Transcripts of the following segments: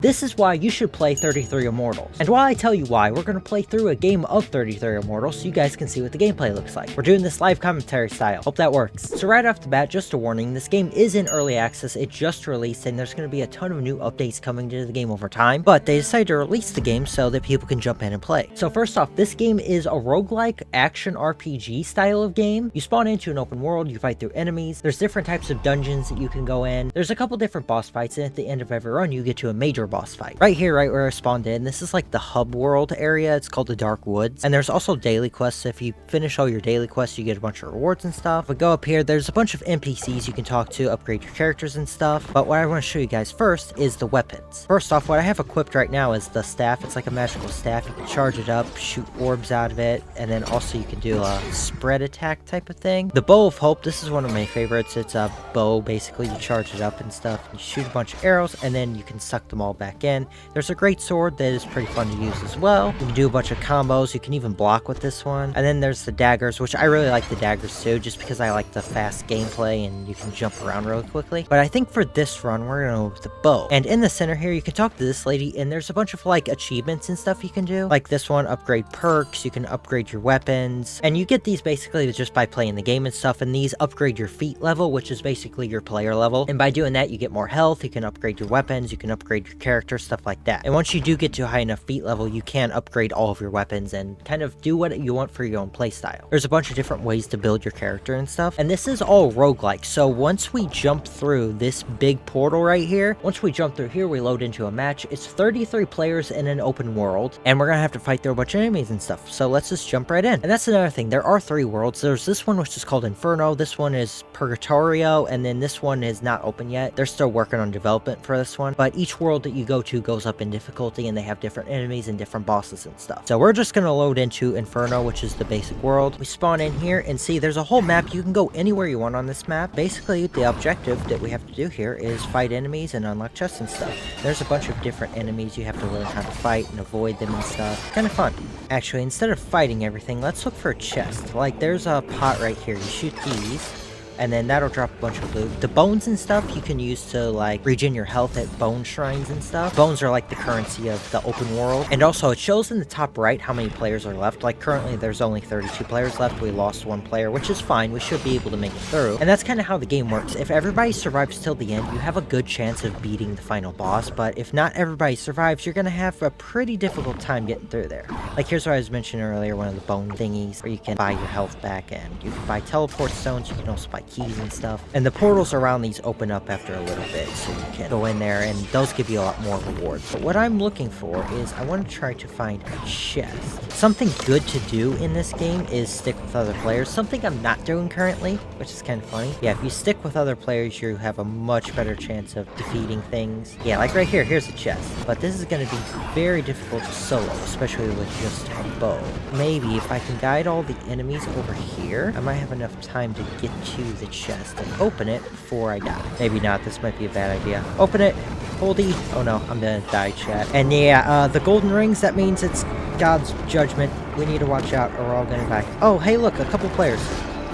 This is why you should play 33 Immortals. And while I tell you why, we're going to play through a game of 33 Immortals so you guys can see what the gameplay looks like. We're doing this live commentary style. Hope that works. So right off the bat, just a warning, this game is in early access. It just released and there's going to be a ton of new updates coming to the game over time, but they decided to release the game so that people can jump in and play. So first off, this game is a roguelike action RPG style of game. You spawn into an open world, you fight through enemies. There's different types of dungeons that you can go in. There's a couple different boss fights, and at the end of every run, you get to a major boss fight. Right here, right where I spawned in, this is like the hub world area. It's called the Dark Woods. And there's also daily quests. If you finish all your daily quests, you get a bunch of rewards and stuff. But go up here, there's a bunch of NPCs you can talk to, upgrade your characters and stuff. But what I want to show you guys first is the weapons. First off, what I have equipped right now is the staff. It's like a magical staff. You can charge it up, shoot orbs out of it, and then also you can do a spread attack type of thing. The Bow of Hope, this is one of my favorites. It's a bow, basically. You charge it up and stuff. You shoot a bunch of arrows, and then you can suck them all back in. There's a great sword that is pretty fun to use as well. You can do a bunch of combos. You can even block with this one. And then there's the daggers, which I really like the daggers too, just because I like the fast gameplay and you can jump around really quickly. But I think for this run, we're gonna go with the bow. And in the center here, you can talk to this lady, and there's a bunch of like achievements and stuff you can do. Like this one, upgrade perks, you can upgrade your weapons, and you get these basically just by playing the game and stuff, and these upgrade your feat level, which is basically your player level. And by doing that, you get more health, you can upgrade your weapons, you can upgrade your character, stuff like that. And once you do get to a high enough feat level, you can upgrade all of your weapons and kind of do what you want for your own playstyle. There's a bunch of different ways to build your character and stuff, and this is all roguelike. So once we jump through this big portal right here, we load into a match. It's 33 players in an open world, and we're gonna have to fight through a bunch of enemies and stuff. So let's just jump right in. And that's another thing, there are 3 worlds. There's this one which is called Inferno, this one is Purgatorio, and then this one is not open yet. They're still working on development for this one, but each world that you go to goes up in difficulty, and they have different enemies and different bosses and stuff. So we're just gonna load into Inferno, which is the basic world. We spawn in here, and see there's a whole map. You can go anywhere you want on this map. Basically, the objective that we have to do here is fight enemies and unlock chests and stuff. There's a bunch of different enemies. You have to learn how to fight and avoid them and stuff. Kind of fun. Actually, instead of fighting everything, let's look for a chest. Like, there's a pot right here. You shoot these, and then that'll drop a bunch of loot. The bones and stuff you can use to like regen your health at bone shrines and stuff. Bones are like the currency of the open world. And also it shows in the top right how many players are left. Like currently there's only 32 players left. We lost 1 player, which is fine. We should be able to make it through. And that's kind of how the game works. If everybody survives till the end, you have a good chance of beating the final boss. But if not everybody survives, you're gonna have a pretty difficult time getting through there. Like here's what I was mentioning earlier, one of the bone thingies where you can buy your health back, and you can buy teleport stones. You can also buy keys and stuff, and the portals around these open up after a little bit, so you can go in there, and those give you a lot more rewards. But what I'm looking for is I want to try to find a chest. Something good to do in this game is stick with other players, something I'm not doing currently, which is kind of funny. Yeah, if you stick with other players, you have a much better chance of defeating things. Yeah, like right here, here's a chest, but this is going to be very difficult to solo, especially with just a bow. Maybe if I can guide all the enemies over here, I might have enough time to get to the chest and open it before I die. Maybe not, this might be a bad idea. Open it, hold E. Oh no, I'm gonna die, chat. And yeah, the golden rings, that means it's God's judgment. We need to watch out or we're all gonna die. Oh, hey look, a couple players.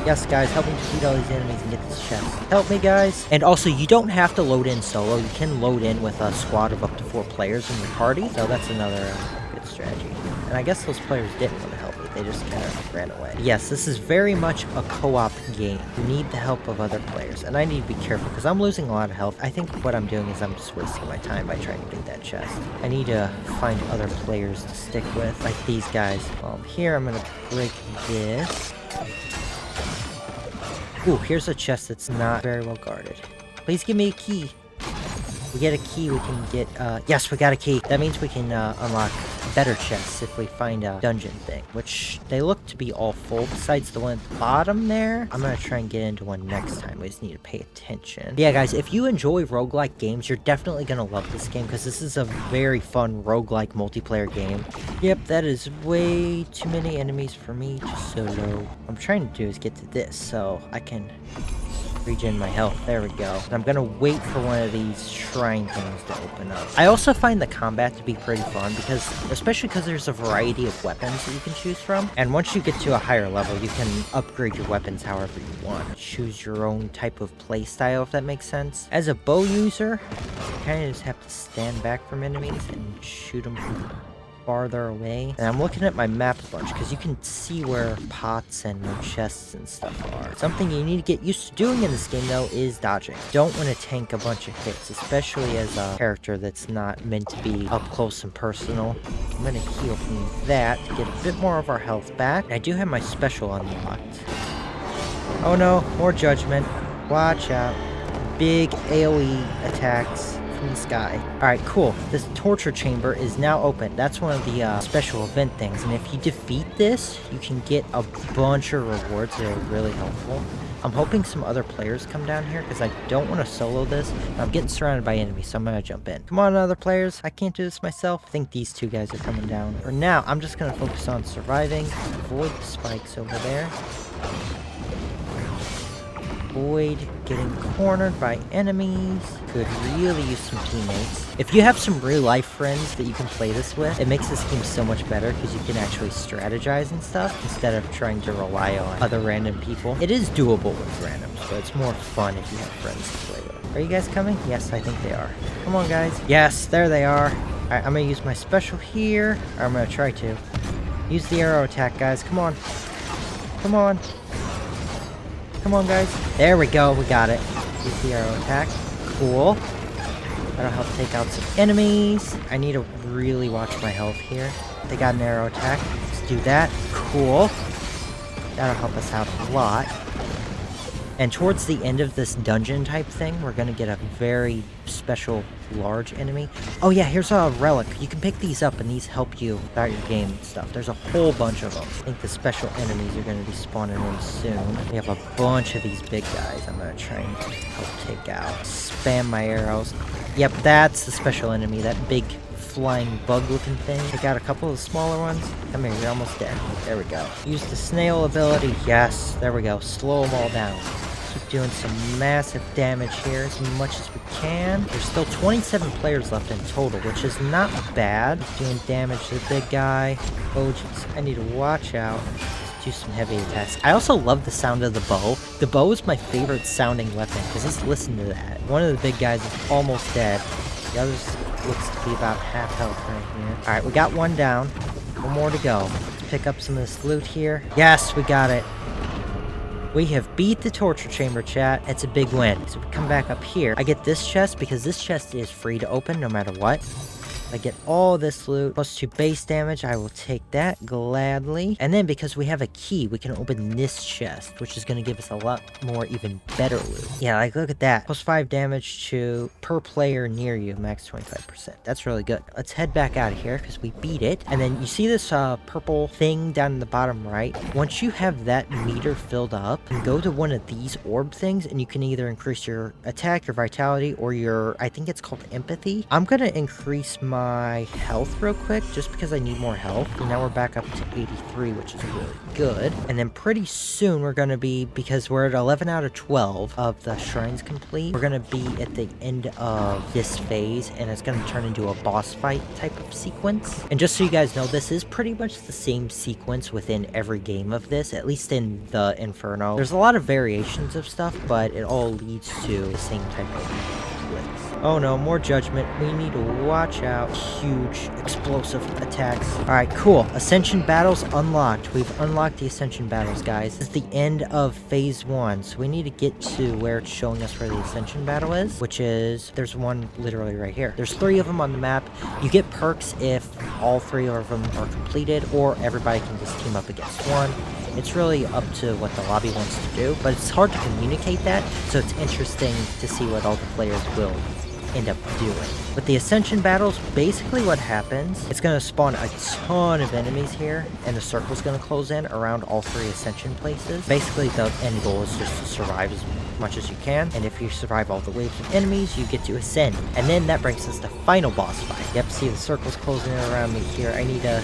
Yes, guys, help me defeat all these enemies and get this chest. Help me, guys. And also, you don't have to load in solo. You can load in with a squad of up to 4 players in your party. So that's another good strategy. And I guess those players didn't want to help me. They just kind of ran away. Yes, this is very much a co-op game. You need the help of other players. And I need to be careful because I'm losing a lot of health. I think what I'm doing is I'm just wasting my time by trying to get that chest. I need to find other players to stick with, like these guys. While I'm here, I'm going to break this. Ooh, here's a chest that's not very well guarded. Please give me a key. We get a key, we can get, yes, we got a key. That means we can, unlock better chests if we find a dungeon thing, which they look to be all full besides the one at the bottom there. I'm gonna try and get into one next time. We just need to pay attention. Yeah, guys, if you enjoy roguelike games, you're definitely gonna love this game because this is a very fun roguelike multiplayer game. Yep, that is way too many enemies for me to solo. What I'm trying to do is get to this so I can regen my health. There we go. And I'm gonna wait for one of these shrine things to open up. I also find the combat to be pretty fun because, especially because there's a variety of weapons that you can choose from. And once you get to a higher level, you can upgrade your weapons however you want. Choose your own type of play style, if that makes sense. As a bow user, you kind of just have to stand back from enemies and shoot them from farther away. And I'm looking at my map a bunch because you can see where pots and chests and stuff are. Something you need to get used to doing in this game though is dodging. Don't want to tank a bunch of hits, especially as a character that's not meant to be up close and personal. I'm going to heal from that to get a bit more of our health back. I do have my special unlocked. Oh no, more judgment. Watch out. Big AoE attacks from the sky. Alright, cool. This torture chamber is now open. That's one of the special event things. And if you defeat this, you can get a bunch of rewards that are really helpful. I'm hoping some other players come down here because I don't want to solo this. I'm getting surrounded by enemies, so I'm going to jump in. Come on, other players. I can't do this myself. I think these two guys are coming down. For now, I'm just going to focus on surviving. Avoid the spikes over there. Avoid getting cornered by enemies. Could really use some teammates. If you have some real life friends that you can play this with, it makes this game so much better because you can actually strategize and stuff instead of trying to rely on other random people. It is doable with randoms, but it's more fun if you have friends to play with. Are you guys coming? Yes, I think they are. Come on, guys. Yes, there they are. Alright, I'm gonna use my special here. Or I'm gonna try to. Use the arrow attack, guys. Come on. Come on. Come on, guys. There we go. We got it. Use the arrow attack. Cool. That'll help take out some enemies. I need to really watch my health here. They got an arrow attack. Let's do that. Cool. That'll help us out a lot. And towards the end of this dungeon type thing, we're going to get a very special large enemy. Oh yeah, here's a relic. You can pick these up and these help you throughout your game and stuff. There's a whole bunch of them. I think the special enemies are going to be spawning in soon. We have a bunch of these big guys I'm going to try and help take out. Spam my arrows. Yep, that's the special enemy. That big flying bug looking thing. Take out a couple of the smaller ones. Come here, you're almost dead. There we go. Use the snail ability. Yes, there we go. Slow them all down. Keep doing some massive damage here as much as we can. There's still 27 players left in total, which is not bad. Doing damage to the big guy. Oh jeez, I need to watch out. Let's do some heavy attacks. I also love the sound of the bow. The bow is my favorite sounding weapon because just listen to that. One of the big guys is almost dead. The other looks to be about half health right here. Alright, we got one down. One more to go. Let's pick up some of this loot here. Yes, we got it. We have beat the torture chamber, chat. It's a big win. So we come back up here. I get this chest because this chest is free to open no matter what. I get all this loot, plus 2 base damage. I will take that gladly. And then because we have a key, we can open this chest, which is going to give us a lot more, even better loot. Yeah, like look at that. Plus 5 damage to per player near you, max 25%. That's really good. Let's head back out of here because we beat it. And then you see this purple thing down in the bottom right. Once you have that meter filled up, you can go to one of these orb things and you can either increase your attack, your vitality, or your, I think it's called empathy. I'm going to increase my health real quick just because I need more health. And now we're back up to 83, which is really good. And then pretty soon we're going to be, because we're at 11 out of 12 of the shrines complete, we're going to be at the end of this phase and it's going to turn into a boss fight type of sequence. And just so you guys know, this is pretty much the same sequence within every game of this, at least in the Inferno. There's a lot of variations of stuff, but it all leads to the same type of clicks. Oh no, more judgment. We need to watch out. Huge explosive attacks. Alright, cool. Ascension battles unlocked. We've unlocked the Ascension battles, guys. This is the end of phase 1. So we need to get to where it's showing us where the Ascension battle is, which is, there's one literally right here. There's 3 of them on the map. You get perks if all 3 of them are completed, or everybody can just team up against one. It's really up to what the lobby wants to do, but it's hard to communicate that, so it's interesting to see what all the players will end up doing. With the Ascension battles, basically what happens, it's going to spawn a ton of enemies here, and the circle's going to close in around all 3 Ascension places. Basically, the end goal is just to survive as much as you can, and if you survive all the waves of enemies, you get to ascend. And then that brings us to final boss fight. Yep, see the circle's closing in around me here. I need to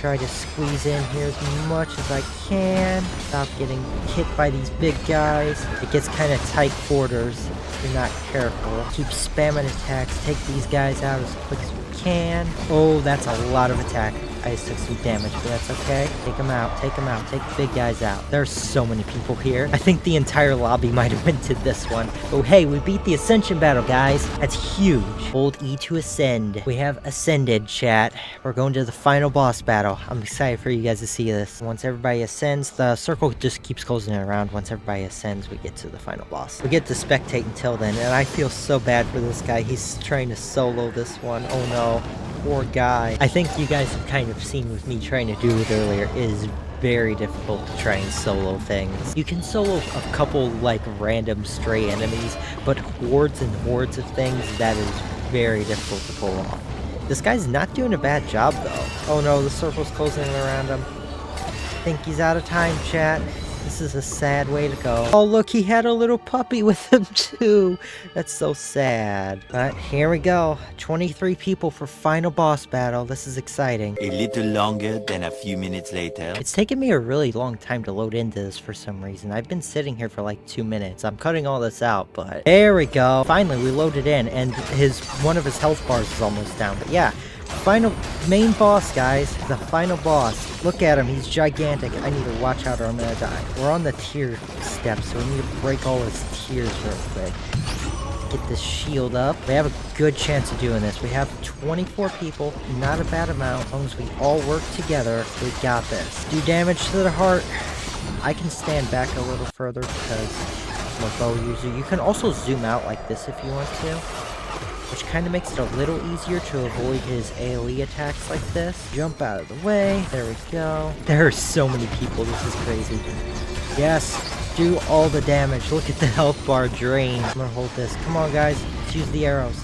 try to squeeze in here as much as I can. Stop getting hit by these big guys. It gets kind of tight quarters if you're not careful. Keep spamming attacks. Take these guys out as quick as we can. Oh, that's a lot of attack. I just took some damage, but that's okay. Take them out. Take them out. Take the big guys out. There's so many people here. I think the entire lobby might have rented this one. Oh, hey, we beat the Ascension battle, guys. That's huge. Hold E to ascend. We have ascended, chat. We're going to the final boss battle. I'm excited for you guys to see this. Once everybody ascends, the circle just keeps closing around. Once everybody ascends, we get to the final boss. We get to spectate until then, and I feel so bad for this guy. He's trying to solo this one. Oh, no. Poor guy. I think you guys have kind of seen with me trying to do it earlier, it is very difficult to try and solo things. You can solo a couple like random stray enemies, but hordes and hordes of things, that is very difficult to pull off. This guy's not doing a bad job though. Oh no, the circle's closing around him. I think he's out of time, chat. This is a sad way to go. Oh, look, he had a little puppy with him, too. That's so sad. But here we go. 23 people for final boss battle. This is exciting. A little longer than a few minutes later. It's taken me a really long time to load into this for some reason. I've been sitting here for like 2 minutes. I'm cutting all this out, but there we go. Finally, we loaded in, and one of his health bars is almost down. But yeah. Final main boss, guys. The final boss. Look at him. He's gigantic. I need to watch out or I'm gonna die. We're on the tier steps, so we need to break all his tiers real quick. Get this shield up. We have a good chance of doing this. We have 24 people. Not a bad amount. As long as we all work together, we got this. Do damage to the heart. I can stand back a little further because I'm a bow user. You can also zoom out like this if you want to, which kind of makes it a little easier to avoid his AoE attacks like this. Jump out of the way. There we go. There are so many people. This is crazy. Yes. Do all the damage. Look at the health bar drain. I'm gonna hold this. Come on, guys. Let's use the arrows.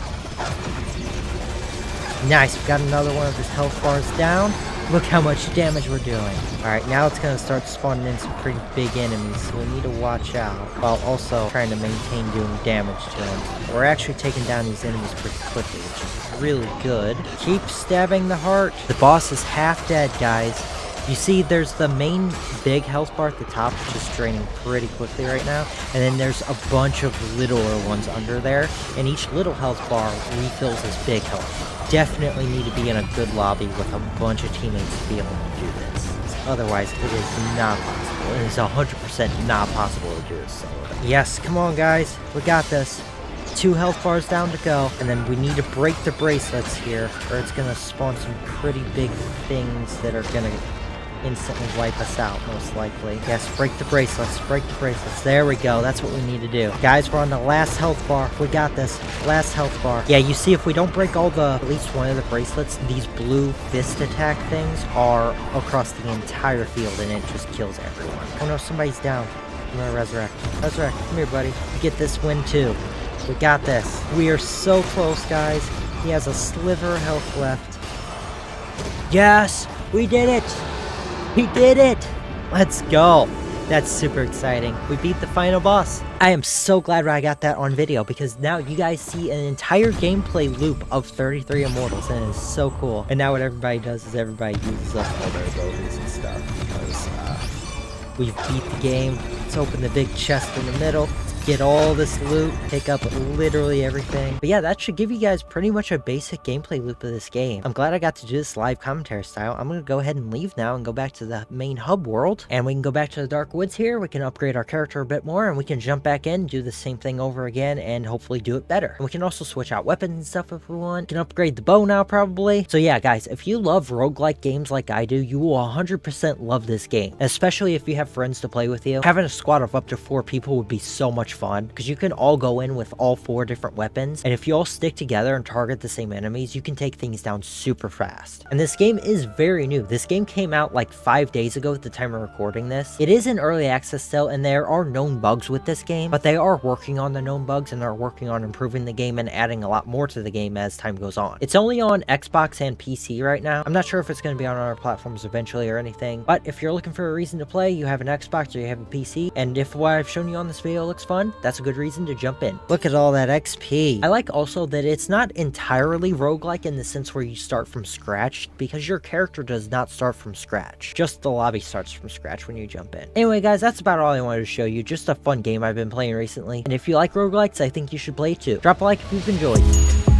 Nice. We got another one of his health bars down. Look how much damage we're doing. Alright, now it's going to start spawning in some pretty big enemies, so we need to watch out, while also trying to maintain doing damage to them. We're actually taking down these enemies pretty quickly, which is really good. Keep stabbing the heart. The boss is half dead, guys. You see, there's the main big health bar at the top, which is draining pretty quickly right now, and then there's a bunch of littler ones under there, and each little health bar refills his big health bar. Definitely need to be in a good lobby with a bunch of teammates to be able to do this. Otherwise, it is not possible. It is 100% not possible to do this solo. Yes, come on, guys. We got this. 2 health bars down to go, and then we need to break the bracelets here, or it's going to spawn some pretty big things that are going to instantly wipe us out, most likely. Yes, break the bracelets. Break the bracelets. There we go. That's what we need to do. Guys, we're on the last health bar. We got this. Last health bar. Yeah, you see, if we don't break at least one of the bracelets, these blue fist attack things are across the entire field, and it just kills everyone. Oh no, somebody's down. I'm gonna resurrect. Resurrect. Come here, buddy. You get this win, too. We got this. We are so close, guys. He has a sliver of health left. Yes! We did it! We did it! Let's go! That's super exciting. We beat the final boss. I am so glad I got that on video because now you guys see an entire gameplay loop of 33 Immortals, and it is so cool. And now what everybody does is everybody uses up all their abilities and stuff because we've beat the game. Let's open the big chest in the middle. Get all this loot, pick up literally everything. But yeah, that should give you guys pretty much a basic gameplay loop of this game. I'm glad I got to do this live commentary style. I'm gonna go ahead and leave now and go back to the main hub world, and we can go back to the Dark Woods here. We can upgrade our character a bit more, and we can jump back in, do the same thing over again, and hopefully do it better. And we can also switch out weapons and stuff if we want. We can upgrade the bow now probably. So yeah, guys, if you love roguelike games like I do, you will 100% love this game, especially if you have friends to play with you. Having a squad of up to 4 people would be so much fun because you can all go in with all 4 different weapons, and if you all stick together and target the same enemies, you can take things down super fast. And this game is very new. This game came out like 5 days ago at the time of recording this. It is in early access still, and there are known bugs with this game, but they are working on the known bugs and are working on improving the game and adding a lot more to the game as time goes on. It's only on Xbox and PC right now. I'm not sure if it's going to be on other platforms eventually or anything, but if you're looking for a reason to play, you have an Xbox or you have a PC, and if what I've shown you on this video looks fun, fun, that's a good reason to jump in. Look at all that XP. I like also that it's not entirely roguelike in the sense where you start from scratch, because your character does not start from scratch. Just the lobby starts from scratch when you jump in. Anyway guys, that's about all I wanted to show you. Just a fun game I've been playing recently. And if you like roguelikes, I think you should play it too. Drop a like if you've enjoyed.